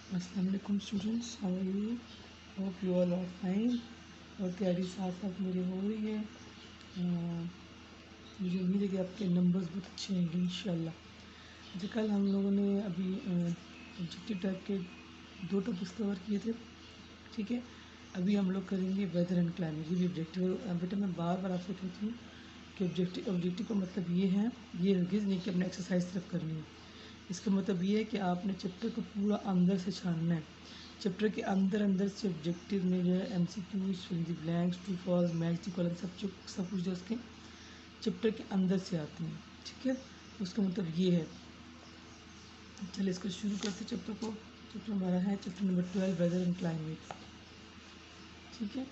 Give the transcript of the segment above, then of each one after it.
अस्सलाम वालेकुम students, how are you? Hope you all are fine. और तैयारी साथ साथ मेरी हो रही है। मुझे उम्मीद है कि आपके नंबर्स बहुत अच्छे होंगे इंशाल्लाह। जो कल हम लोगों ने अभी ऑब्जेक्टिव टाइप के 2 टॉपिक्स कवर किए थे, ठीक है। अभी हम लोग करेंगे वेदर एंड क्लाइमेट। ये भी ऑब्जेक्टिव। बेटा मैं बार बार आपसे कहती हूँ कि ऑब्जेक्टिव का मतलब ये है, ये हरगिज़ नहीं कि अपने एक्सरसाइज सिर्फ करनी है। इसका मतलब ये है कि आपने चैप्टर को पूरा अंदर से छानना है। चैप्टर के अंदर अंदर से ऑब्जेक्टिव में जो है MCQs, fill in the blanks, true false, match the column, सब कुछ जो उसके चैप्टर के अंदर से आते हैं, ठीक है। उसका मतलब ये है। चलिए इसको शुरू करते चैप्टर को। चैप्टर हमारा है chapter number 12 weather and climate, ठीक है।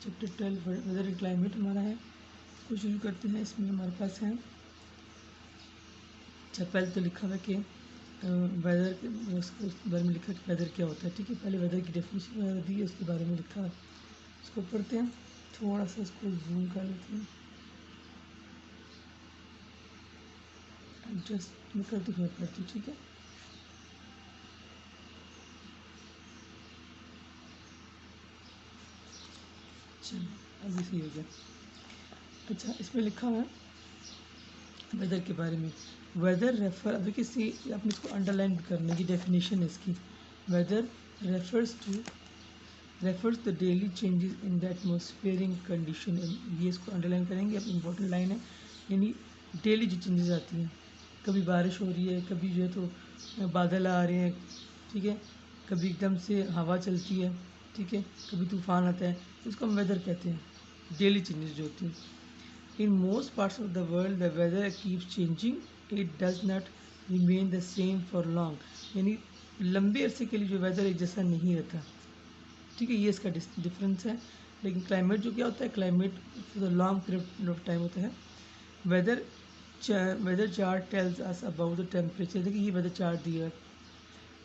चैप्टर 12 वेदर एंड क्लाइमेट हमारा है। इसको शुरू करते हैं। इसमें हमारे पास है, पहले तो लिखा हुआ है कि वेदर के उसके बारे में लिखा है कि वेदर क्या होता है, ठीक है। पहले वेदर की डेफिनेशन दी है, उसके बारे में लिखा है। इसको पढ़ते हैं। थोड़ा सा इसको जूम कर लेते हैं। एडजस्ट मैं करती हूँ, पढ़ती हूँ, ठीक है। चलो अभी सही हो गया। अच्छा, इसमें लिखा हुआ है वेदर के बारे में। वेदर रेफर, अभी किसी आपने इसको अंडरलाइन भी करने की डेफिनेशन है इसकी। Weather refers the daily changes in the atmospheric condition। ये इसको अंडरलाइन करेंगे, अब इम्पोर्टेंट लाइन है। यानी डेली जो चेंजेस आती हैं, कभी बारिश हो रही है, कभी जो है तो बादल आ रहे हैं, ठीक है, कभी एकदम से हवा चलती है, ठीक है, कभी तूफान आता है, उसको हम वेदर कहते हैं। डेली चेंजेस जो होती हैं। In most parts of the world the weather keeps changing, it does not remain the same for long. यानी लंबे अरसे के लिए जो वेदर एक जैसा नहीं रहता, ठीक है। ये इसका डिफरेंस है। लेकिन क्लाइमेट जो क्या होता है, climate for the long period of time होता है। Weather weather chart tells us about the temperature. देखिए ये वेदर चार्ट दिया है,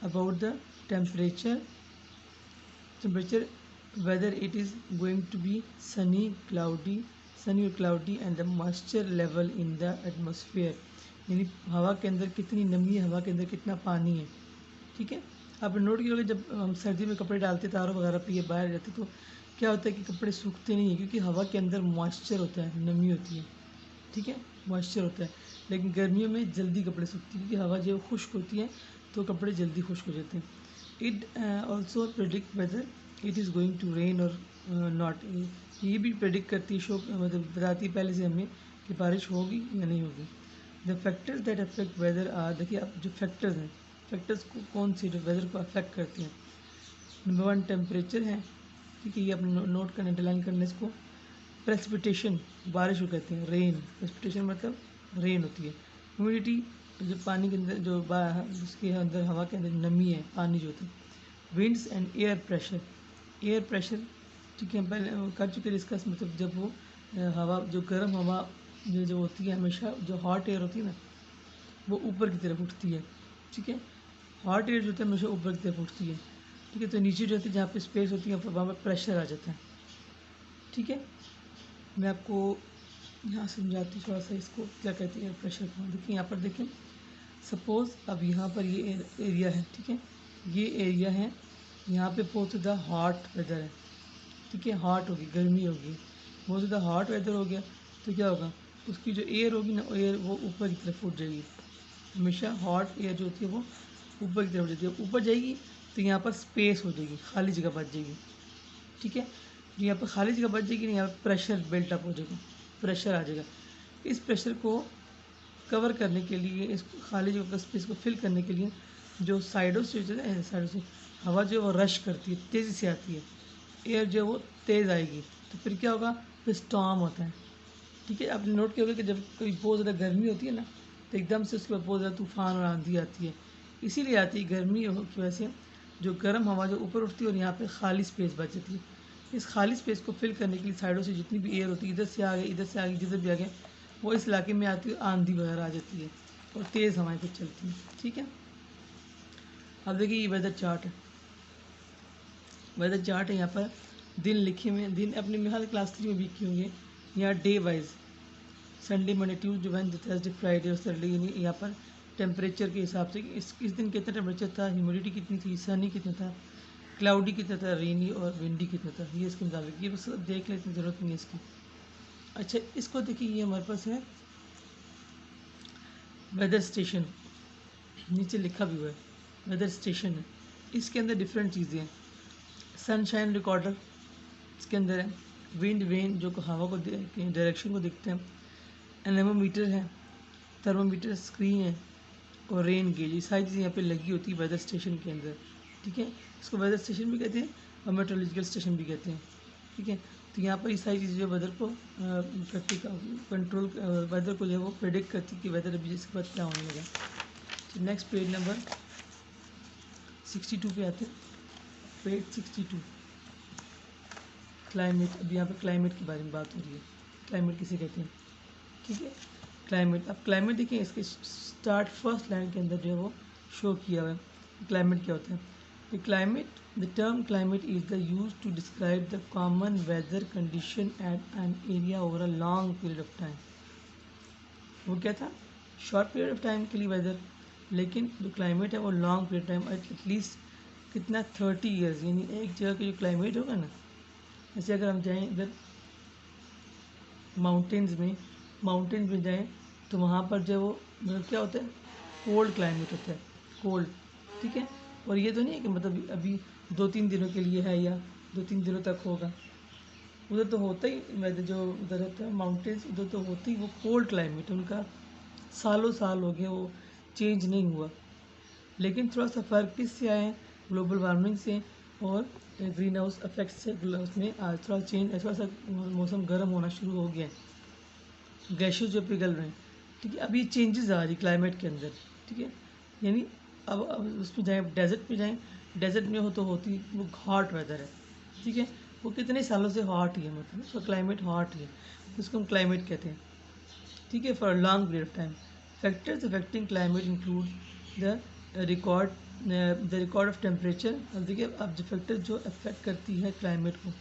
about the temperature whether it is going to be sunny और cloudy and the moisture level in the atmosphere. यानी हवा के अंदर कितनी नमी है, हवा के अंदर कितना पानी है, ठीक है। आपने नोट किया होगा जब हम सर्दी में कपड़े डालते तारों वगैरह पे बाहर जाते तो क्या होता है कि कपड़े सूखते नहीं हैं, क्योंकि हवा के अंदर मॉइस्चर होता है, नमी होती है, ठीक है, मॉइस्चर होता है। लेकिन गर्मियों में जल्दी कपड़े सूखते हैं, क्योंकि हवा जो खुश्क होती है तो कपड़े जल्दी खुश्क हो जाते हैं। It also predict weather it is going to rain और नॉट। ये भी प्रेडिक्ट करती है, शो मतलब बताती है पहले से हमें कि बारिश होगी या नहीं होगी। The factors that affect weather are, देखिए अब जो फैक्टर्स हैं, फैक्टर्स को कौन से जो वेदर को अफेक्ट करते हैं। नंबर 1 टेम्परेचर है, ठीक है, ये अपने नोट करने, अंडरलाइन करने इसको। प्रेसिपिटेशन, बारिश को कहते हैं। रेन, प्रेसिपिटेशन मतलब रेन होती है। ह्यूमिडिटी, जो पानी के अंदर जो उसके अंदर हवा के अंदर नमी है, पानी जो होता है। Winds and air pressure, air pressure, ठीक है, पहले कर चुके डिस्कस। मतलब जब वो हवा जो गर्म हवा जो होती है, हमेशा जो हॉट एयर होती है ना, वो ऊपर की तरफ उठती है, ठीक है। हॉट एयर जो होता है हमेशा ऊपर की तरफ उठती है, ठीक है। तो नीचे जो होती है, जहाँ पे स्पेस होती है, वहाँ पर प्रेशर आ जाता है, ठीक है। मैं आपको यहाँ समझाती हूँ थोड़ा सा इसको क्या कहती है प्रेशर को। देखिए यहाँ पर देखें, सपोज़ अब यहाँ पर ये एरिया है, ठीक है, ये एरिया है, यहाँ पे बहुत ज़्यादा हॉट वेदर है, ठीक है, हॉट होगी, गर्मी होगी, बहुत ज़्यादा हॉट वेदर हो गया तो क्या होगा, उसकी जो एयर होगी ना, एयर वो ऊपर की तरफ उठ जाएगी। हमेशा हॉट एयर जो होती है वो ऊपर की तरफ जाती है, ऊपर जाएगी तो यहाँ पर स्पेस हो जाएगी, खाली जगह बच जाएगी, ठीक है। जो यहाँ पर खाली जगह बच जाएगी ना, यहाँ पर प्रेशर बिल्टअप हो जाएगा, प्रेशर आ जाएगा। इस प्रेशर को कवर करने के लिए, इस खाली जगह का स्पेस को फिल करने के लिए, जो साइडों से जो है, साइडों से हवा जो है वो रश करती है, तेज़ी से आती है, एयर जो है वो तेज़ आएगी, तो फिर क्या होगा, फिर स्टॉर्म होता है, ठीक है। आपने नोट किया होगा कि जब कोई बहुत ज़्यादा गर्मी होती है ना, तो एकदम से उसके बाद बहुत ज़्यादा तूफान और आंधी आती है। इसीलिए आती है गर्मी की वजह से, जो गर्म हवा जो ऊपर उठती है और यहाँ पे खाली स्पेस बच जाती है। इस खाली स्पेस को फिल करने के लिए साइडों से जितनी भी एयर होती है, इधर से आ गई, इधर से आ गई, जिधर भी आ गए, वो इस इलाके में आती है, आंधी वगैरह आ जाती है और तेज़ हवाएं फिर चलती हैं, ठीक है। अब देखिए ये वेदर चार्ट है, वेदर चार्ट है। यहाँ पर दिन लिखे हुए हैं, दिन अपने मेरे क्लास 3 में भी किए होंगे। यहाँ day wise Sunday, Monday, Tuesday, Wednesday, Thursday, Friday और सैटरडे, यानी यहाँ पर टेम्परेचर के हिसाब से कि इस दिन कितना टेम्परेचर था, ह्यूमिडिटी कितनी थी, सनी कितना था, क्लाउडी कितना था, रेनी और विंडी कितना था, ये इसके मुताबिक। ये बस देख ले, इतनी ज़रूरत नहीं है इसकी। अच्छा, इसको देखिए, ये हमारे पास है वेदर स्टेशन, नीचे लिखा भी हुआ है वेदर स्टेशन है। इसके अंदर डिफरेंट चीज़ें हैं। सनशाइन रिकॉर्डर इसके अंदर है, विंड वेन जो हवा को डायरेक्शन को देखते हैं, एनेमोमीटर है, थर्मोमीटर स्क्रीन है, और रेन गेज, ये सारी चीज़ें यहाँ पे लगी होती है वेदर स्टेशन के अंदर। ठीक है, इसको वेदर स्टेशन भी कहते हैं और मेट्रोलॉजिकल स्टेशन भी कहते हैं। ठीक है, तो यहाँ पर ये सारी चीज़ें जो वेदर को कंट्रोल, वेदर को जो है वो प्रेडिक्ट करती है कि वेदर अभी इसके बाद क्या होने लगा। तो नेक्स्ट पेज नंबर 62 पे आते हैं। Page 62, climate. अब यहाँ पे क्लाइमेट के बारे में बात हो रही है। क्लाइमेट किसे कहते हैं? ठीक है, क्लाइमेट। अब क्लाइमेट देखिए, इसके स्टार्ट फर्स्ट लाइन के अंदर जो है वो शो किया हुआ है। क्लाइमेट क्या होता है? Climate, the term climate is the use to describe the common weather condition at an area over a long period of time. वो क्या था? शॉर्ट पीरियड ऑफ टाइम के लिए वेदर, लेकिन जो क्लाइमेट है वो लॉन्ग पीरियड टाइम, एटलीस्ट कितना 30 ईयर्स, यानी एक जगह का जो क्लाइमेट होगा ना, जैसे अगर हम जाएं इधर माउंटेन्स में जाएं तो वहाँ पर जो वो मतलब क्या होता है, कोल्ड क्लाइमेट होता है, कोल्ड। ठीक है, और ये तो नहीं है कि मतलब अभी 2-3 दिनों के लिए है या 2-3 दिनों तक होगा। उधर तो होता ही, वेदर जो उधर रहता है माउंटेन्स, उधर तो होती ही वो कोल्ड क्लाइमेट, उनका सालों साल हो गए, वो चेंज नहीं हुआ। लेकिन थोड़ा सा फ़र्क किससे आया है? ग्लोबल वार्मिंग से और ग्रीन हाउस इफेक्ट से। उसमें आज थोड़ा चेंज, थोड़ा सा मौसम गर्म होना शुरू हो गया है, ग्लेशियर जो पिघल रहे हैं। ठीक है, अब ये चेंजेस आ रही क्लाइमेट के अंदर। ठीक है, यानी अब उस पर जाएँ, डेजर्ट पे जाएँ, डेजर्ट में हो तो होती वो हॉट वेदर है। ठीक है, वो कितने सालों से हॉट ही है, मतलब उसका क्लाइमेट हॉट ही है, उसको हम क्लाइमेट कहते हैं। ठीक है, for long period of time. Factors affecting climate include the record of temperature. अब देखिए, अब जो फैक्टर जो अफेक्ट करती है क्लाइमेट को,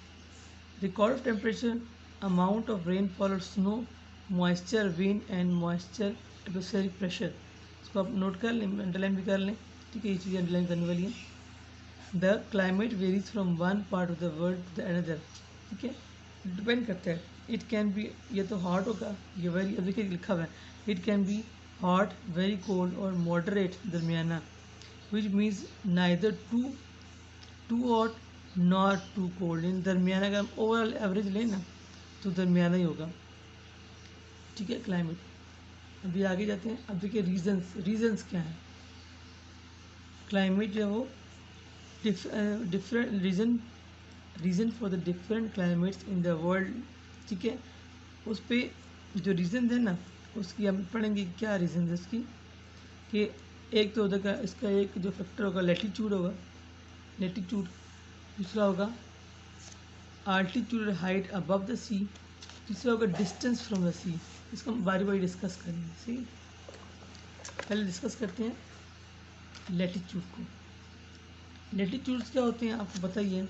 record of temperature, amount of rainfall और snow, moisture, wind and moisture, atmospheric pressure. इसको आप नोट कर लें, अंडरलाइन भी कर लें। ठीक है, ये चीज़ें अंडरलाइन करने वाली हैं। The climate varies from one part of the world to the another. ठीक है, डिपेंड करता है। इट कैन बी, ये तो हॉट होगा, ये वेरी, अब देखिए लिखा हुआ है, it can be hot, very cold और मॉडरेट, दरमियाना, which means neither too hot not too cold. In दरमियाना, अगर हम ओवरऑल एवरेज लें ना तो दरमियाना ही होगा। ठीक है, क्लाइमेट। अभी आगे जाते हैं। अब देखिए रीजन्स क्या हैं। क्लाइमेट जो है वो different reason for the different climates in the world. ठीक है, उस पर जो रीज़न है ना, उसकी हम पढ़ेंगे क्या रीज़न है उसकी, कि एक तो उधर का इसका एक जो फैक्टर होगा लैटीट्यूड होगा, लैटीट्यूड। दूसरा होगा आल्टीट्यूड, हाइट अबव द सी। तीसरा होगा डिस्टेंस फ्रॉम द सी। इसको हम बारी बारी डिस्कस करेंगे। सही, पहले डिस्कस करते हैं लैटीट्यूड को। लैटीट्यूड्स क्या होते हैं आपको बताइए,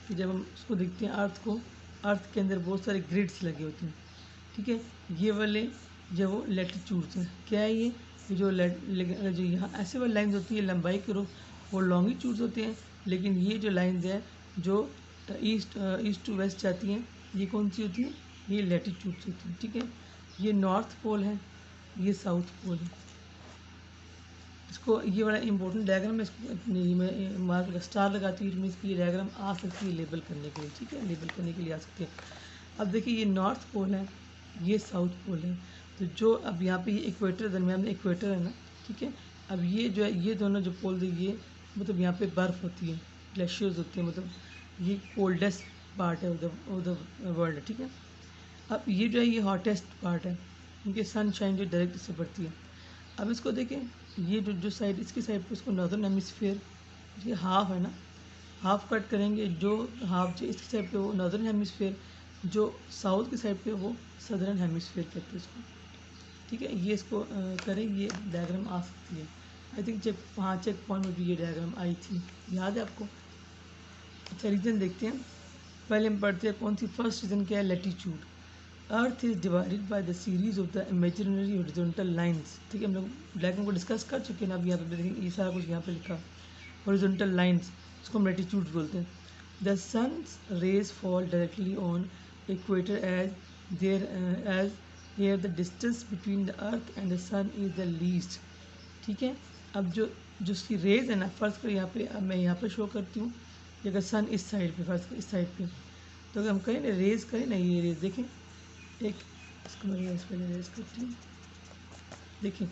कि जब हम उसको देखते हैं अर्थ को, अर्थ के अंदर बहुत सारे ग्रिड्स लगे होते हैं। ठीक है, ये वाले जो वो लैटीट्यूड्स हैं। क्या है ये जो जो यहाँ ऐसे वाली लाइन्स होती है लंबाई के रूप, वो लॉन्गिट्यूड्स होते हैं। लेकिन ये जो लाइन्स हैं जो ईस्ट टू वेस्ट जाती हैं, ये कौन सी होती है? ये लैटीट्यूड्स होती हैं। ठीक है, ये नॉर्थ पोल है, ये साउथ पोल है। इसको, ये बड़ा इंपॉर्टेंट डायग्राम है, इसको मैं मार्क स्टार लगाती हूँ, इसकी डायग्राम आ सकती है लेबल करने के लिए। ठीक है, लेबल करने के लिए आ सकती है। अब देखिए, ये नॉर्थ पोल है, ये साउथ पोल है। तो जो अब यहाँ पे ये इक्वेटर, दरमियान में इक्वेटर है ना। ठीक है, अब ये जो है, ये दोनों जो पोल है, ये मतलब यहाँ पे बर्फ़ होती है, ग्लेशियर्स होती है, मतलब ये कोल्डेस्ट पार्ट है उधर वर्ल्ड। ठीक है, अब ये जो है ये हॉटेस्ट पार्ट है, क्योंकि सनशाइन जो डायरेक्ट इससे पड़ती है। अब इसको देखें, ये जो साइड, इसकी साइड पे इसको नॉर्दर्न हेमिस्फीयर, ये हाफ है ना, हाफ कट करेंगे, जो हाफ जो इसकी साइड पे वो नॉर्दर्न हेमिस्फीयर, जो साउथ की साइड पे वो सदर्न हेमिस्फीयर कहते हैं इसको। ठीक है, ये इसको करें, ये डायग्राम आ सकती है। आई थिंक चेक पॉइंट में भी ये डायग्राम आई थी, याद है आपको? अच्छा, रीजन देखते हैं। पहले हम पढ़ते हैं कौन सी, फर्स्ट रीजन क्या है? Latitude. Earth is divided by the series of the imaginary horizontal lines. ठीक है, हम लोग ब्लैक को डिस्कस कर चुके हैं। अब यहाँ पे देखेंगे ये सारा कुछ यहाँ पे लिखा हॉरिजॉन्टल लाइंस, इसको हम लैटिट्यूड बोलते हैं। The sun's rays fall directly on equator as here the distance between the earth and the sun is the least। ठीक है, अब जो उसकी रेज है ना, फर्स्ट कर यहाँ पे, अब मैं यहाँ पे शो करती हूँ। अगर सन इस साइड पे, फर्स्ट इस साइड पे, तो अगर हम करें ना रेज करें ना, ये रेज देखें, एक इसको मैं इस पर रेज करती हूँ। देखिए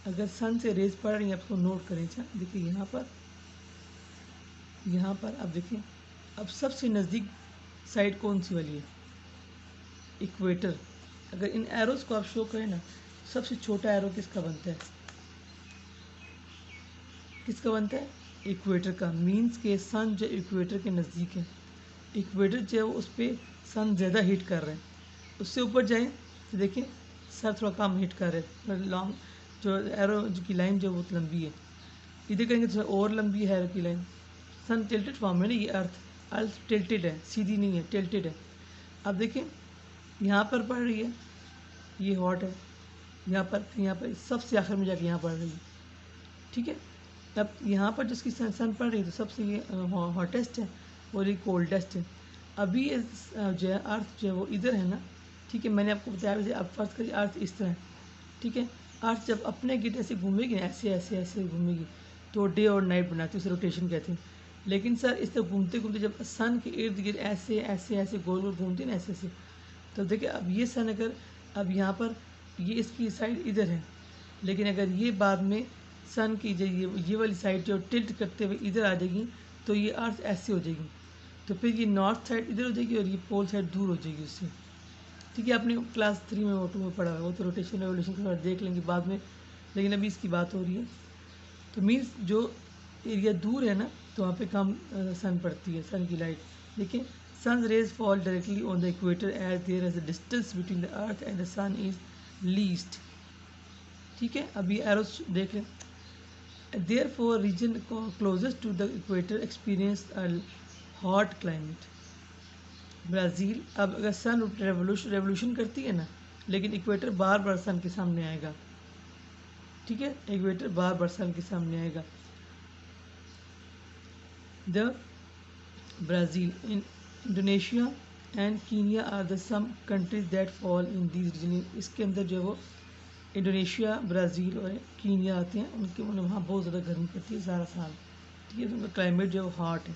अगर सन से रेज पड़ रही है, आपको नोट करें। अच्छा देखिए यहाँ पर अब देखिए, अब सबसे नज़दीक साइड कौन सी वाली है? इक्वेटर। अगर इन एरोज को आप शो करें ना, सबसे छोटा एरो किसका बनता है? किसका बनता है? इक्वेटर का। मीन्स के सन जो इक्वेटर के नज़दीक है, इक्वेटर जो है उस पर सन ज़्यादा हिट कर रहे हैं। उससे ऊपर जाएं तो देखिए सर थोड़ा कम हिट कर रहे हैं। लॉन्ग जो एरो की लाइन जो बहुत लंबी है, इधर करेंगे तो और लंबी है एरो की लाइन। सन टिल्टेड फॉर्म है ना, ये अर्थ टिल्टेड है, सीधी नहीं है, टिल्टेड है। अब देखिए यहाँ पर पड़ रही है, ये हॉट है, यहाँ पर सबसे आखिर में जाके यहाँ पड़ रही है। ठीक है, अब यहाँ पर जिसकी सन पड़ रही है तो सबसे ये हॉटेस्ट है और ये कोल्डेस्ट है। अभी जो है अर्थ जो है वो इधर है ना। ठीक है, मैंने आपको बताया वैसे। अब फर्स्ट करिए अर्थ इस तरह है। ठीक है, अर्थ जब अपने गिट ऐसे घूमेगी ना, ऐसे ऐसे ऐसे घूमेगी, तो डे और नाइट बनाती है, उसे रोटेशन कहते हैं। लेकिन सर इस तरह घूमते घूमते जब सन के इर्द गिर्द ऐसे ऐसे ऐसे गोल गोल घूमती है ना, ऐसे ऐसे, तो देखिए अब ये सन अगर अब यहाँ पर ये इसकी साइड इधर है, लेकिन अगर ये बाद में सन की जो ये वाली साइड जो टिल्ट करते हुए इधर आ जाएगी, तो ये अर्थ ऐसे हो जाएगी। तो फिर ये नॉर्थ साइड इधर हो जाएगी और ये पोल साइड दूर हो जाएगी उससे। ठीक है, आपने क्लास 3 में ऑटो में पढ़ा है, वो तो रोटेशन रेवोल्यूशन के बाद देख लेंगे बाद में, लेकिन अभी इसकी बात हो रही है। तो मीन्स जो एरिया दूर है ना, तो वहाँ पे कम सन पड़ती है, सन की लाइट। देखिए sun's rays fall directly on the equator as there is a distance between the earth and the sun is least। ठीक है, अभी एरोस देख लें। Therefore region closest to the equator experience a hot climate। Brazil, अब अगर सन revolution करती है ना, लेकिन इक्वेटर बार बार सन के सामने आएगा। ठीक है, इक्वेटर बार बार सन के सामने आएगा। The Brazil, in Indonesia and Kenya are the some countries that fall in these region. इसके अंदर जो है वो इंडोनेशिया, ब्राज़ील और कीनिया आते हैं। उनके वहाँ बहुत ज़्यादा गर्मी पड़ती है सारा साल। ठीक है, तो उनका क्लाइमेट जो है वो हॉट है,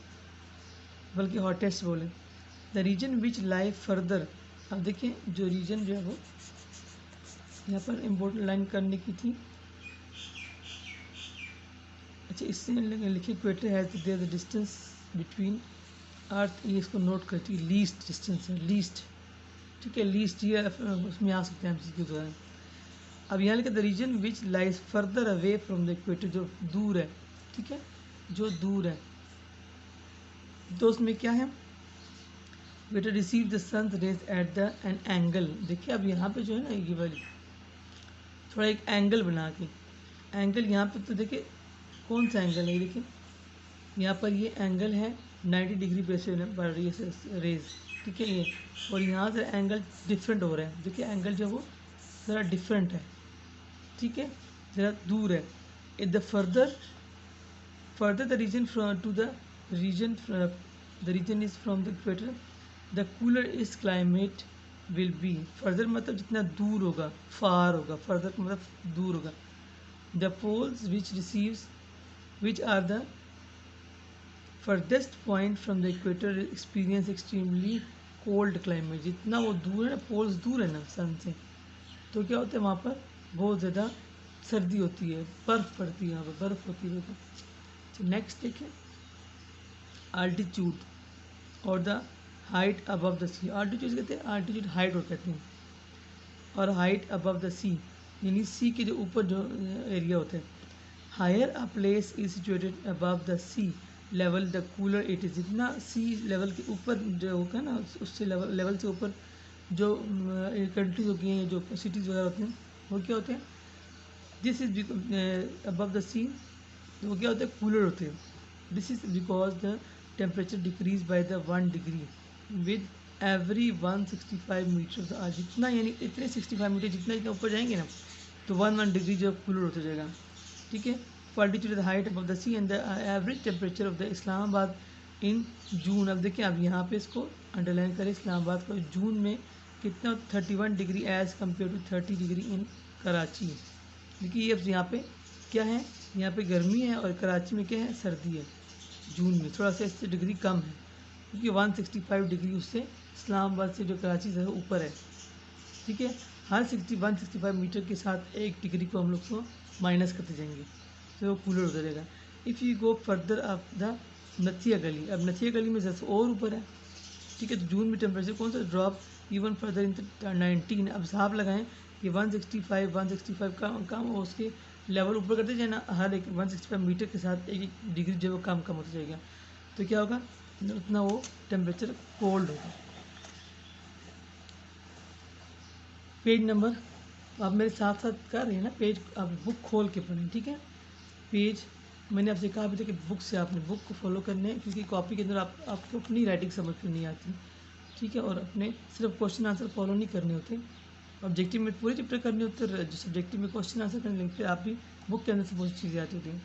बल्कि हॉटेस्ट बोले। The region which lie further. अब देखिए जो रीजन जो है वो यहाँ पर इम्पोर्टेंट लाइन करने की थी। अच्छा, इससे लिखे equator has their the distance between earth, ये इसको नोट करती है, लीस्ट डिस्टेंस है, लीस्ट। ठीक है, लीस्ट ये उसमें आ सकते हैं हम इसके द्वारा। अब यहाँ लिखा the region which lies further away from the equator, जो दूर है। ठीक है, जो दूर है, तो उसमें क्या है? Equator receive the sun rays at the an angle. देखिए अब यहाँ पे जो है ना, ये वाली थोड़ा एक एंगल बना के, एंगल यहाँ पे तो देखिए कौन सा एंगल है, देखिए यहाँ पर ये एंगल है 90 डिग्री पे से बढ़ रही है रेज। ठीक है, ये और यहाँ से एंगल डिफरेंट हो रहा है। देखिए एंगल जो वो ज़रा डिफरेंट है। ठीक है, ज़रा दूर है। The further the region to the region is from the equator the cooler its climate will be. Further मतलब जितना दूर होगा, फार होगा, फर्दर मतलब दूर होगा। The poles which are the furthest point from the equator experience extremely cold climate. जितना वो दूर है ना, पोल्स दूर है ना सन से, तो क्या होता है वहाँ पर बहुत ज़्यादा सर्दी होती है, बर्फ़ पड़ती है, वहाँ पर बर्फ़ होती है। तो नेक्स्ट देखिए आल्टीट्यूड और the height above the sea. Altitude कहते हैं, आल्टीट्यूड हाइट और कहते हैं, और हाइट अबव द सी यानी सी के जो ऊपर जो एरिया होते हैं। Higher a place is situated above the sea level the cooler it is. जितना सी लेवल के ऊपर जो होगा ना, उससे लेवल से ऊपर जो कंट्रीज होती हैं, जो सिटीज़ वगैरह होते हैं, वो क्या होते हैं? This is above the sea, तो वो क्या होते हैं? कूलर होते हैं। This is because the temperature decreases by the 1 degree with every 165 metre, जितना यानी इतने 65 मीटर जितना जितना ऊपर जाएंगे ना तो 1 डिग्री जो कूलर होता जाएगा, ठीक है। Particular the height of the sea and the average temperature of the Islamabad in June. अब देखिए आप यहाँ पे इसको अंडरलाइन करें, इस्लामाबाद को जून में कितना 31 degree as compare to 30 degree in Karachi. देखिए अब यहाँ पे क्या है, यहाँ पे गर्मी है और कराची में क्या है, सर्दी है। जून में थोड़ा सा इससे डिग्री कम है क्योंकि 165 डिग्री उससे इस्लामाबाद से जो कराची से ऊपर है, ठीक है। हर 165 मीटर के साथ 1 डिग्री को हम लोग को माइनस करते जाएंगे तो वो कूलर होता रहेगा। If you go further of the नथिया गली, अब नथिया गली में सबसे और ऊपर है, ठीक है। तो जून में टेम्परेचर कौन सा ड्रॉप इवन फर्दर इन 19। अब हिसाब लगाएं कि 165 कम हो उसके लेवल ऊपर करते जाए ना, हर एक 165 मीटर के साथ 1 डिग्री जो वो कम होता जाएगा, तो क्या होगा, उतना वो टेम्परेचर कोल्ड होगा। पेज नंबर आप मेरे साथ साथ कर रहे हैं ना, पेज आप बुक खोल के पढ़ें, ठीक है। पेज मैंने आपसे कहा भी था कि बुक से आपने बुक को फॉलो करना है क्योंकि कॉपी के अंदर आपको अपनी राइटिंग समझ में नहीं आती, ठीक है। और अपने सिर्फ क्वेश्चन आंसर फॉलो नहीं करने होते, ऑब्जेक्टिव में पूरे चैप्टर करने होते, जो सब्जेक्टिव में क्वेश्चन आंसर करने लगते फिर आप भी बुक के अंदर से बहुत चीज़ें आती होती हैं।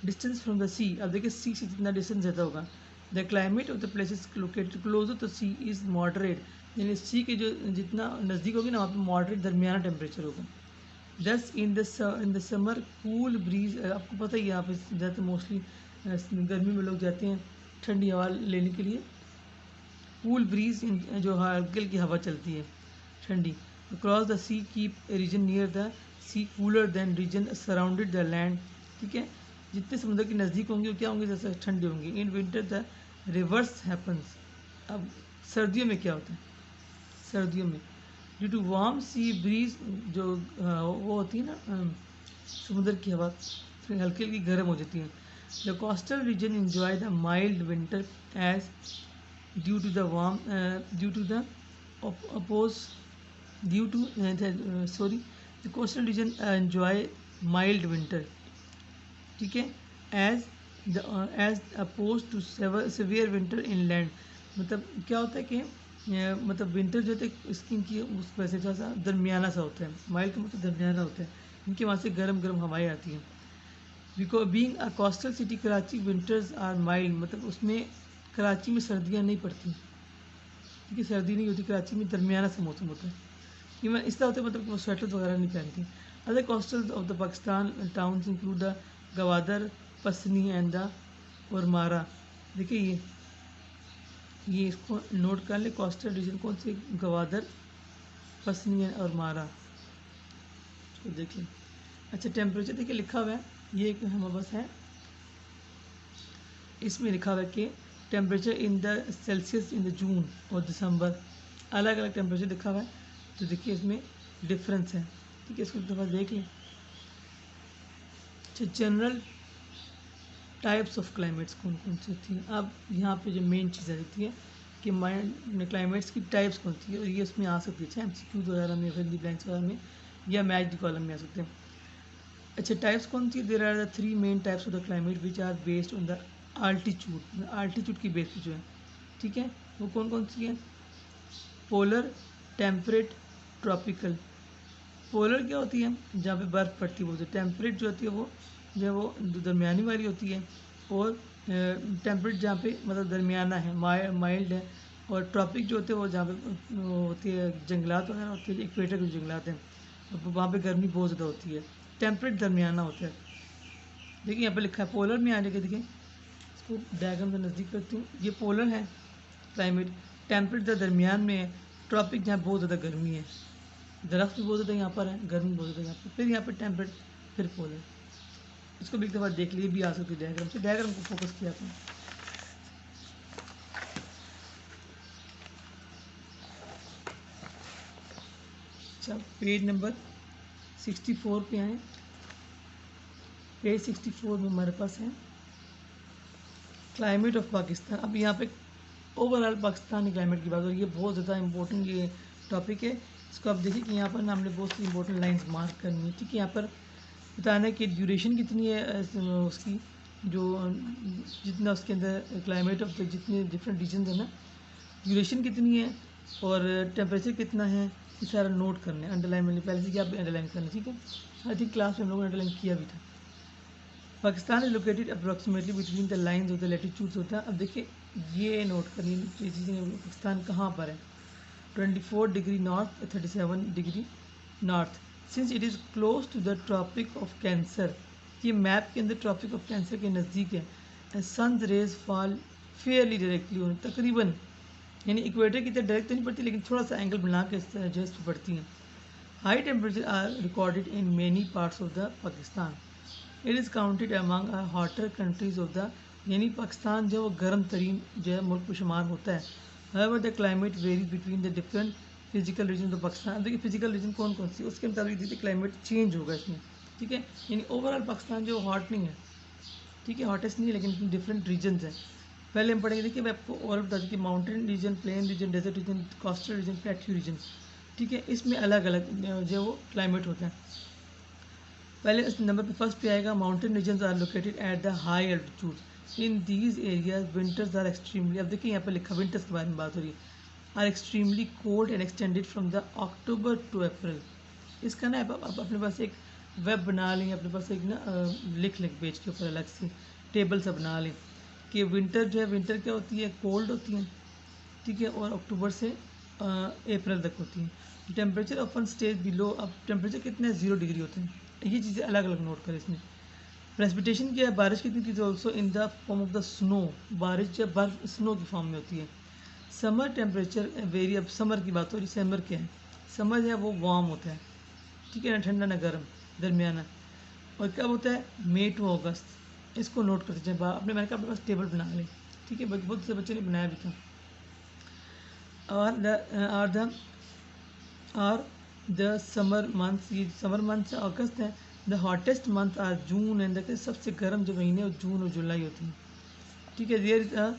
डिस्टेंस फ्रॉम द सी, अब देखिए सी से जितना डिस्टेंस रहता होगा, the climate of the places located closer to sea is moderate, यानी सी के जो जितना नज़दीक होगी ना वहाँ पे मॉडरेट दरमियाना टेम्परेचर होगा। दस in the summer cool bridge, आपको पता ही है यहाँ पे ज़्यादातर मोस्टली गर्मी में लोग जाते हैं ठंडी हवा लेने के लिए। कूल ब्रीज जो हल्की की हवा चलती है ठंडी, across the sea keep region near the sea cooler than region surrounded the land, ठीक है। जितने समुद्र के नज़दीक होंगे वो क्या होंगे, जैसे ठंडे होंगे। In winter the reverse happens, अब सर्दियों में क्या होता है, सर्दियों में due to warm sea breeze जो वो होती है ना समुद्र की हवा फिर हल्की हल्की गर्म हो जाती है। The coastal region enjoy the mild winter as due to the warm due to the oppose due to sorry the coastal region enjoy mild winter, ठीक है, as oppose to severe winter inland. मतलब क्या होता है कि मतलब winter जो होता है स्किन की उस वजह से थोड़ा सा दरमियाना सा होता है, माइल्ड का मतलब दरमियाना होता है, इनके वहाँ से गर्म गर्म हवाएं आती हैं। Because being a coastal city Karachi winters are mild, मतलब उसमें कराची में सर्दियाँ नहीं पड़ती, क्योंकि सर्दी नहीं होती कराची में, दरमियाना सा मौसम होता है। इवन इस तरह होता है मतलब वो स्वेटर वगैरह नहीं पहनती। Other coastal of the Pakistan towns include the Gwadar, Pasni and the Ormara. देखिए ये इसको नोट कर ले, कोस्टल रीजन कौन से, गवादर, पसनी और मारा, इसको देख लें। अच्छा टेम्परेचर देखिए लिखा हुआ है, ये एक हमारे पास है, इसमें लिखा हुआ है कि temperature in the Celsius in the June और दिसंबर, अलग अलग टेम्परेचर लिखा हुआ है, तो देखिए इसमें डिफरेंस है, ठीक है। इसको दफ़ा देख लें। अच्छा जनरल टाइप्स ऑफ क्लाइमेट्स कौन कौन सी होती हैं, अब यहाँ पे जो मेन चीज़ रहती है कि माइंड क्लाइमेट्स की टाइप्स कौन सी है, और ये उसमें आ सकती है MCQ वगैरह में, फिर ब्लैंक्स वगैरह में, या मैच द कॉलम में आ सकते हैं। अच्छा टाइप्स कौन सी, there are the 3 main types of the climate which are based on the altitude, altitude की बेस पे जो है, ठीक है। वो कौन कौन सी है, पोलर, टेम्परेट, ट्रॉपिकल। पोलर क्या होती है, जहाँ पे बर्फ़ पड़ती है वो, टेम्परेट जो होती है वो जो है वो दरमियानी वाली होती है, और टेम्परेट जहाँ पे मतलब दरमियाना है, माइल्ड है, और ट्रॉपिक जो होते हैं वो जहाँ पे होती है जंगलात वगैरह होती है, इक्वेटर के जंगलात हैं, वहाँ पे गर्मी बहुत ज़्यादा होती है। टेम्परेट दरमियाना होता है। देखिए यहाँ पे लिखा है पोलर में आ जाएगा, देखिए इसको डायग्राम से नज़दीक करती हूँ, ये पोलर है क्लाइमेट, टेम्परेट दरमियान में है, ट्रॉपिक जहाँ बहुत ज़्यादा गर्मी है, दरख्त भी बहुत ज़्यादा यहाँ पर है, गर्मी बहुत ज़्यादा यहाँ पर, फिर यहाँ पर टेम्परेट, फिर पोलर। इसको भी एक दफ़ा देख लिए, भी आ सकती है डायग्राम से, डायग्राम को फोकस किया आपने। अच्छा पेज नंबर 64 पे आए, पेज 64 में हमारे पास है क्लाइमेट ऑफ पाकिस्तान। अब यहाँ पे ओवरऑल पाकिस्तानी क्लाइमेट की बात हो रही है, बहुत ज़्यादा इंपॉर्टेंट ये टॉपिक है। इसको आप देखिए कि यहाँ पर ना हमने बहुत सी इंपॉर्टेंट लाइंस मार्क करनी है, ठीक है। यहाँ पर बताना है कि ड्यूरेशन कितनी है उसकी, जो जितना उसके अंदर क्लाइमेट ऑफ द जितने डिफरेंट रीजन है ना, ड्यूरेशन कितनी है और टेम्परेचर कितना है, ये सारा नोट करना है। अंडरलाइन में पहले से क्या अंडरलाइन करना है, ठीक है। आई थिंक क्लास में हम लोगों ने अंडरलाइन किया भी था। Pakistan is located approximately between the lines of the latitudes होता है। अब देखिए ये नोट करिए ये चीज़ें, पाकिस्तान कहाँ पर है। 24 degree north, 37 degree north. Since it is close to the tropic of cancer, ये मैप के अंदर ट्रॉपिक ऑफ कैंसर के नज़दीक है। And sun's rays fall fairly directly on, तकरीबन यानी इक्वेटर की तरह डायरेक्ट तो नहीं पड़ती लेकिन थोड़ा सा एंगल बना के जो है पड़ती हैं। High temperature are recorded in many parts of the Pakistan. It is counted among hotter countries of the, यानी पाकिस्तान जो है वो गर्म तरीन जो है मुल्क में शुमार होता है। However the climate varies between the different physical region of Pakistan. देखिए फिजिकल रीजन कौन कौन सी, उसके मुताबिक देखिए क्लाइमेट चेंज होगा इसमें, ठीक है। यानी ओवरऑल पाकिस्तान जो हॉट नहीं है, ठीक है, हॉटेस्ट नहीं है लेकिन डिफरेंट रीजन्स हैं। पहले हम पढ़ेंगे, देखिए मैं आपको और बता दूँ कि mountain region, plain region, desert region, coastal region, plateau region, ठीक है, इसमें अलग अलग जो वो क्लाइमेट होता है। पहले इस नंबर पे फर्स्ट पे आएगा mountain regions are located at the high altitude. In these areas winters are extremely, अब देखिए यहाँ पर लिखा विंटर्स के बारे में बात हो रही है, are extremely cold and extended from the October to April. इसका ना आप अपने पास एक वेब बना लें, अपने पास एक ना लिख लें पेज के ऊपर अलग से टेबल सा बना लें कि विंटर जो है, विंटर क्या होती है, कोल्ड होती है, ठीक है, और अक्टूबर से अप्रैल तक होती है। टेम्परेचर ऑफन स्टेज बिलो, अब टेम्परेचर कितना है, 0 डिग्री होते हैं। ये चीज़ें अलग अलग नोट करें इसमें। प्रेसिपिटेशन क्या है, बारिश कितनी की, also in the form of the snow, बारिश जब बर्फ स्नो की फॉर्म में होती है। समर टेम्परेचर वेरी, अब समर की बात हो रही, समर क्या है, समर है वो वार्म होता है, ठीक है ना, ठंडा ना गर्म, दरमियाना। और कब होता है, मई टू अगस्त। इसको नोट करते जाए, अपने मैंने कहा अपने पास टेबल बना लें, ठीक है, बहुत से बच्चों ने बनाया भी था। और द समर मंथ्स, ये समर मंथ्स अगस्त है। The hottest month are June and the, सबसे गर्म जो महीने वो जून और जुलाई होती हैं, ठीक है। There is a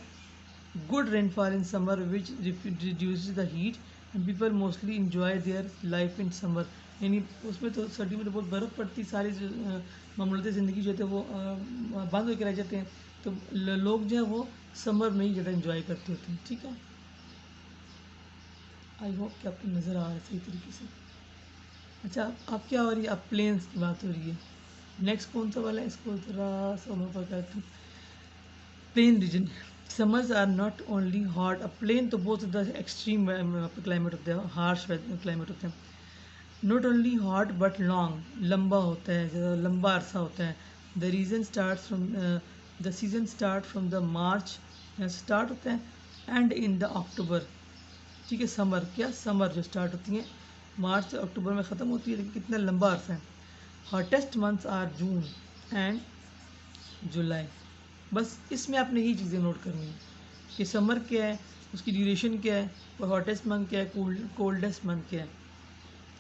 good rainfall in summer which reduce the heat and people mostly enjoy their life in summer. यानी उसमें तो सर्दी में तो बहुत बर्फ़ पड़ती, सारी मामूलती ज़िंदगी जो है वो बंद होकर रह जाते हैं, तो लोग जो है वो समर में ही ज़्यादा इंजॉय करते होते हैं, ठीक है। आई होप कि आपको नज़र आ रहा है सही तरीके से। अच्छा अब क्या हो रही है, अब प्लेन्स की बात हो रही है। नेक्स्ट कौन सा वाला है, इसको ज़रा सा मैं पकड़ता हूँ। Plain region, summers are not only hot, अब प्लेन तो बहुत ज़्यादा एक्सट्रीम क्लाइमेट होता है, हार्श क्लाइमेट होता है। Not only hot but long, लंबा होता है, ज़्यादा लंबा अरसा होता है। The region start from, the season start from the March, start होता है एंड इन द अक्टूबर, ठीक है। समर क्या, समर जो स्टार्ट होती है मार्च से अक्टूबर में ख़त्म होती है, लेकिन कितना लंबा अर्सा है। Hottest months are June and July. बस इसमें आपने यही चीज़ें नोट करनी है कि समर क्या है, उसकी ड्यूरेशन क्या है, और हॉटेस्ट मंथ क्या है, कोल्डेस्ट मंथ क्या है।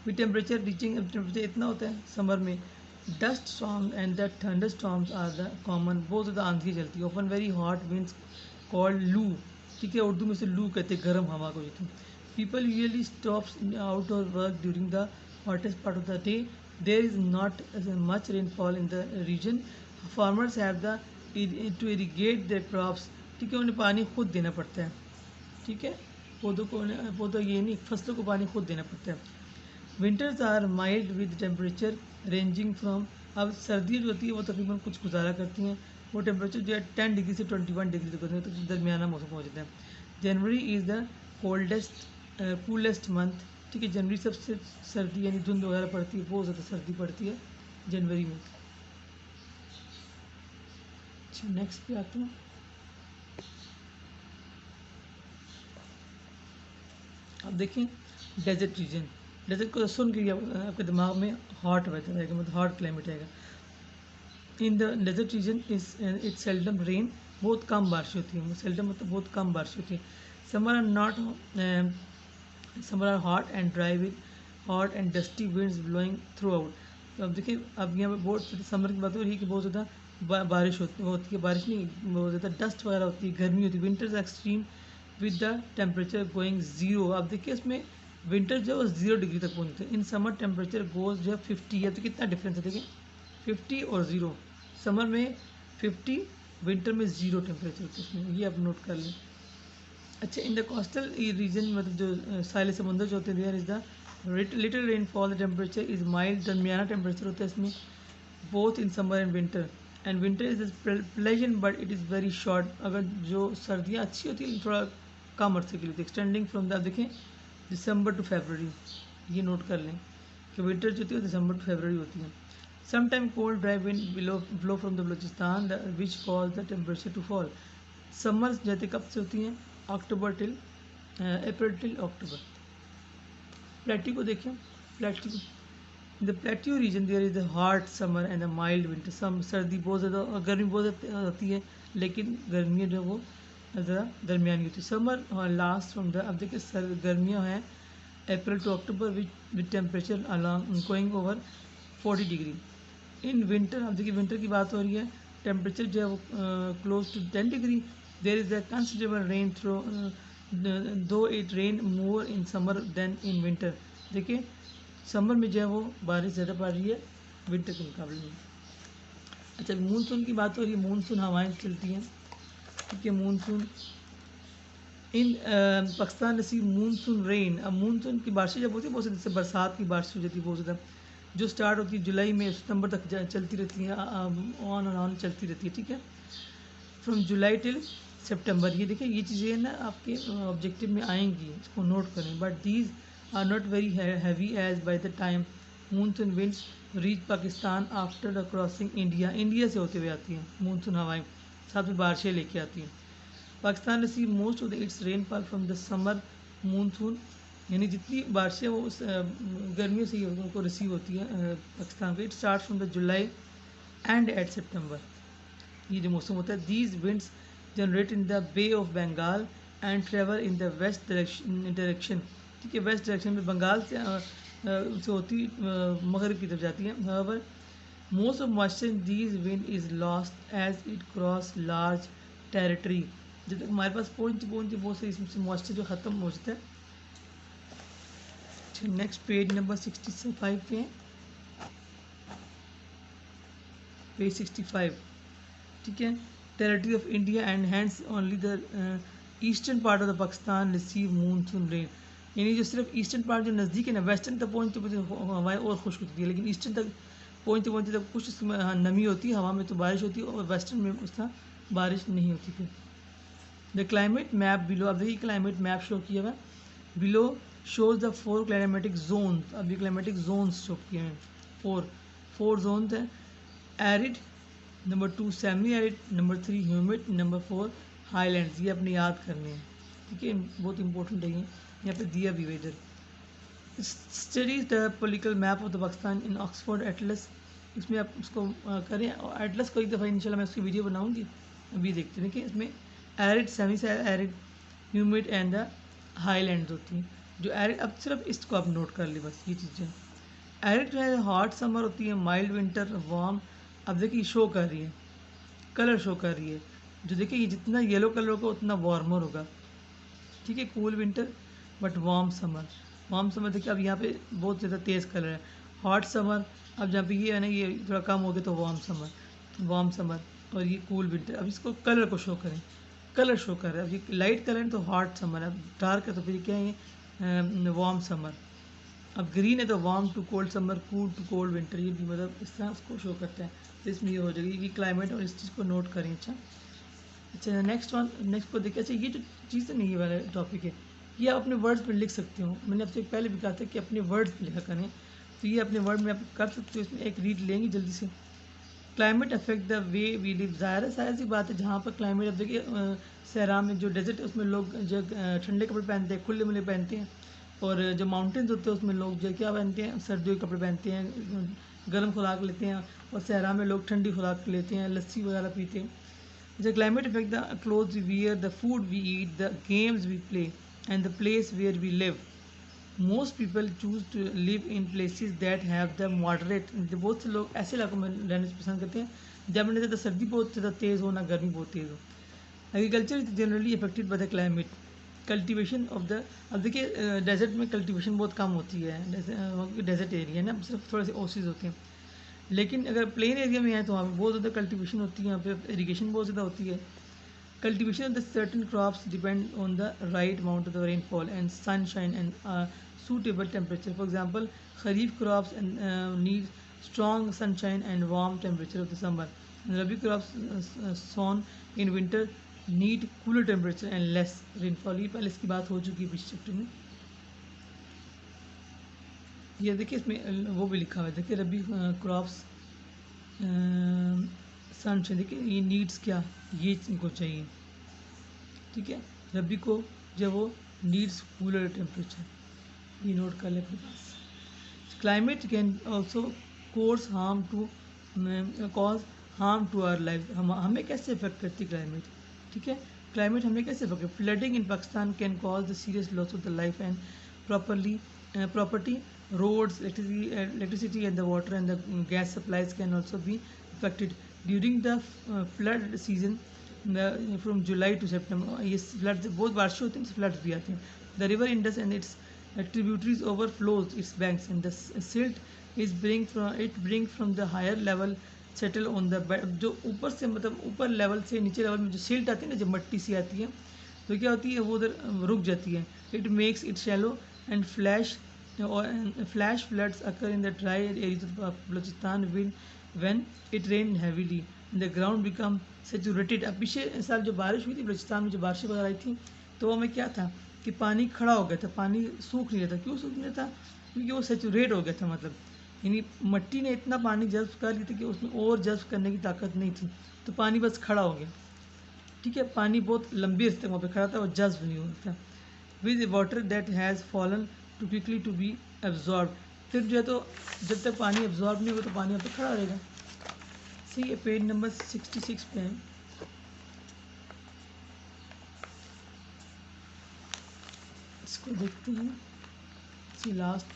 विद टेम्परेचर रीचिंग, टेम्परेचर इतना होता है समर में। Dust storms and the thunder storms are the common, बहुत ज़्यादा आंधी चलती है। Often very hot winds called loo, ठीक है, उर्दू में से लू कहते हैं गर्म हवा को कहते हैं। People usually stops out or work during the hottest part of the day. There is not much rainfall in the region. Farmers have the to irrigate their crops, ठीक है, उन्हें पानी खुद देना पड़ता है, ठीक है, पौधों ये नहीं, फसलों को पानी खुद देना पड़ता है। Winters are mild with temperature ranging from, अब सर्दियाँ जो होती है वो तकरीबन कुछ गुजारा करती हैं, वो टेम्परेचर जो है 10 डिग्री से 21 डिग्री तक होते हैं, तो दरमियाना मौसम हो जाता है। जनवरी is the coldest coolest month, ठीक है, जनवरी सबसे सर्दी यानी धुंध वगैरह पड़ती है, बहुत ज़्यादा सर्दी पड़ती है जनवरी में। अच्छा नेक्स्ट पे आते हैं। अब देखें डेजर्ट रीजन, डेजर्ट को सुन के आपके दिमाग में हॉट वेदर आएगा, मतलब हॉट क्लाइमेट आएगा। In the desert region is it seldom rain, बहुत कम बारिश होती है, सेल्डम मतलब बहुत कम बारिश होती है। Summer are not, summer are hot and dry with hot and dusty winds blowing throughout. तो अब देखिए अब यहाँ पे बहुत समर की बात हो रही है कि बहुत ज़्यादा बारिश होती है, बारिश नहीं, बहुत ज़्यादा डस्ट वगैरह होती है, गर्मी होती है। Winters extreme with the temperature going zero, अब देखिए इसमें विंटर जो है 0 डिग्री तक पहुँचते हैं। इन समर टेम्परेचर गोज जो है 50 है, तो कितना डिफरेंस है देखिए, 50 और 0, समर में 50, विंटर में 0 टेम्परेचर होता है इसमें, ये आप नोट कर लें। अच्छा, इन द कोस्टल रीजन मतलब जो साहिल समुंदर जो होते हैं, there is the little rainfall, the temperature is mild, दरमियाना टेम्परेचर होता है इसमें, both in summer and winter. And winter is pleasant but it is very short. अगर जो सर्दियाँ अच्छी होती है थोड़ा कम अर्से के लिए होती है, एक्सटेंडिंग फ्रॉम द, देखें, दिसंबर टू फरवरी, ये नोट कर लें कि विंटर जो होती है दिसंबर टू फरवरी होती है। Sometime cold dry wind blow from the Balochistan which cause the temperature to fall. Summers जैसे कब से होती हैं, October till April till October. Plateau को देखें, plateau the plateau region there is the hot summer and the mild winter. सम सर्दी बहुत ज़्यादा और गर्मी बहुत ज़्यादा होती है, लेकिन गर्मियाँ जो है वो ज़्यादा दरमियानी होती है। समर लास्ट फ्रॉम द, अब देखिए सर गर्मियाँ हैं April to October with temperature along going over 40 degree. In winter, अब देखिए विंटर की बात हो रही है, टेम्परेचर जो है वो close to 10 degree. There is the considerable rain through though it rain more in summer than in winter. देखिए समर में जो है वो बारिश ज़्यादा पड़ रही है विंटर के मुकाबले में। अच्छा, मानसून की बात हो रही है, मानसून हवाएं चलती हैं, ठीक है। मानसून इन पाकिस्तान रिसीव मानसून रेन। अब मानसून की बारिशें जब होती है बहुत, जैसे बरसात की बारिश हो जाती है बहुत ज़्यादा, जो स्टार्ट होती है जुलाई में, सितंबर तक चलती रहती है, ऑन और ऑन चलती रहती है, ठीक है, फ्रॉम जुलाई टिल सितंबर। ये देखिए ये चीज़ें ना आपके ऑब्जेक्टिव में आएंगी, इसको नोट करें। But these are not very heavy as by the time monsoon winds reach Pakistan after the crossing India. India से होते हुए आती हैं मानसून हवाएं, साथ में बारिशें लेके आती हैं। Pakistan receive most of the it's rainfall from the summer monsoon, यानी जितनी बारिशें वो गर्मियों से ही उनको रिसीव होती है पाकिस्तान को। It start from the July and at सितंबर, ये जो मौसम होता है। These winds generate in the bay of Bengal and travel in the west direction, ठीक है, वेस्ट डायरेक्शन में बंगाल से होती मगरब की तरफ जाती है। However most of moisture in these wind is lost as it cross large territory. जब तक हमारे पास पहुँचते बहुत से इसमें मॉइस्चर जो ख़त्म हो जाता है। नेक्स्ट पेज नंबर 65 पे है, पेज 65, ठीक है। Territory of India and hands only the eastern part of the Pakistan receive monsoon rain, यानी जो सिर्फ ईस्टर्न पार्ट जो नज़दीक है ना, वेस्टर्न तक पहुँचते पहुँचते हवाएं और खुश्क होती है, लेकिन ईस्टर्न तक पहुँचते पहुँचते तक कुछ उसमें नमी होती है हवा में, तो बारिश होती है, और वेस्टर्न में उसका बारिश नहीं होती। फिर द क्लाइमेट मैप बिलो, अब देखिए क्लाइमेट मैप शो किया हुआ below shows the 4 climatic zone. अब ये क्लाइमेटिक जोन्स शो किए हैं, फोर जोन है। Arid, number 2 semi arid, number 3 humid, number 4 highlands. ये अपने याद करने हैं, ठीक है, बहुत इंपॉर्टेंट है ये, यहाँ पे दिया भी weather. Studies the political map of the Pakistan in Oxford atlas, इसमें आप उसको करें, और एटलस को एक दफ़ा इंशाल्लाह मैं उसकी वीडियो बनाऊंगी, अभी देखते हैं। देखिए इसमें arid, semi arid, humid and the highlands होती हैं। जो एरिड, अब सिर्फ इसको आप नोट कर ले बस, ये चीज़ें। एरिड जो है हॉट समर होती है, माइल्ड विंटर, वार्म। अब देखिए शो कर रही है, कलर शो कर रही है, जो देखिए ये जितना येलो कलर होगा उतना वार्मर होगा, ठीक है। Cool winter but warm summer. Warm summer देखिए अब यहाँ पे बहुत ज़्यादा तेज़ कलर है। हॉट समर, अब जहाँ पे ये है ना ये थोड़ा कम हो गया तो वार्म समर, और ये कूल विंटर। अब इसको कलर को शो करें, कलर शो कर रहा है। अब ये लाइट कलर है तो हॉट समर है, अब डार्क है तो फिर क्या है वार्म समर। अब ग्रीन है तो warm to cold summer, cool to cold winter, ये भी मतलब इस तरह उसको शो करता है। तो इसमें ये हो जाएगी कि क्लाइमेट, और इस चीज़ को नोट करें। अच्छा नेक्स्ट को देखिए। अच्छा, ये जो चीज़ नहीं, ये वाला टॉपिक है, ये आप अपने वर्ड्स में लिख सकते हो। मैंने आपसे पहले भी कहा था कि अपने वर्ड्स में लिखा करें, तो ये अपने वर्ड में आप कर सकते हो। इसमें एक रीड लेंगे जल्दी से। Climate affect the way we live. ज़ाहिर सी बात है, जहाँ पर क्लाइमेट, अब देखिए सहरा में जो डेजर्ट है उसमें लोग जो ठंडे कपड़े पहनते हैं, खुले मुले पहनते हैं, और जो माउंटेन्स होते हैं उसमें लोग जो क्या पहनते हैं, सर्दियों के कपड़े पहनते हैं, गर्म खुराक लेते हैं, और सहरा में लोग ठंडी खुराक लेते हैं, लस्सी वगैरह पीते हैं। The climate affect the clothes we wear, the food we eat, the games we play, and the place where we live. Most people choose to live in places that have the moderate. बहुत से लोग ऐसे इलाकों में रहना पसंद करते हैं जब ना ज़्यादा सर्दी बहुत ज़्यादा तेज़ हो ना गर्मी बहुत तेज़ हो। Agriculture is generally affected by the climate. Cultivation of the, अब देखिए डेजर्ट में कल्टीवेशन बहुत कम होती है, डेजर्ट एरिया है ना, सिर्फ थोड़े से ओसिस होते हैं। लेकिन अगर प्लेन एरिया में है तो वहाँ पे बहुत ज़्यादा कल्टीवेशन होती है, यहाँ पे इरीगेशन बहुत ज़्यादा होती है। Cultivation of the certain crops depend on the right amount of the rainfall and sunshine and suitable temperature. For example, kharif crops need strong sunshine and warm temperature of the summer. And rabi crops sown in winter need cooler temperature and less rainfall. ये पहले इसकी बात हो चुकी है पिछले chapter में. ये देखिए इसमें वो भी लिखा हुआ है. देखिए रबी क्रॉप्स सनशाइन, देखिए ये नीड्स क्या, ये इनको चाहिए. ठीक है, रबी को जब वो नीड्स कूलर टेम्परेचर, ये नोट कर ले अपने पास. Climate can also course harm to cause harm to our life. हमें कैसे इफेक्ट करती है क्लाइमेट. ठीक है, क्लाइमेट हमें कैसे effect. Flooding in Pakistan can cause the serious loss of the life and property, roads, electricity and the water and the gas supplies can also be affected during the flood season. From July to September, ये floods बहुत बारिश होती है, floods भी आते हैं. The river Indus and its tributaries overflows its banks and the silt is bring from the higher level settle on the जो ऊपर से मतलब ऊपर लेवल से नीचे लेवल में जो सिल्ट आती है ना, जब मट्टी सी आती है तो क्या होती है, वो उधर रुक जाती है. It makes it shallow and flash floods occur in the dry areas of Balochistan when it rained heavily and the ground become saturated. अब पिछले साल जो बारिश हुई थी बलूचिस्तान में, जो बारिशें वगैरह आई थी, तो वो में क्या था कि पानी खड़ा हो गया था, पानी सूख नहीं रहा था. क्यों सूख नहीं रहा था? क्योंकि वो सेचुरेट हो गया था. मतलब यानी मट्टी ने इतना पानी जज्ब कर लिया था कि उसमें और जज्ब करने की ताकत नहीं थी, तो पानी बस खड़ा हो गया. ठीक है, पानी बहुत लंबी अरसे तक वहाँ पे खड़ा था, वो जज्ब नहीं हो रहा था. with water that has fallen too quickly to be absorbed. फिर जो है तो जब तक पानी एब्जॉर्ब नहीं होगा तो पानी यहाँ पे खड़ा रहेगा. सही है, पेज नंबर 66 पे है. इसको देखते हैं. सी लास्ट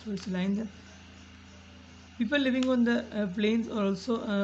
थोड़ी सी लाइन है. People living on the plains are also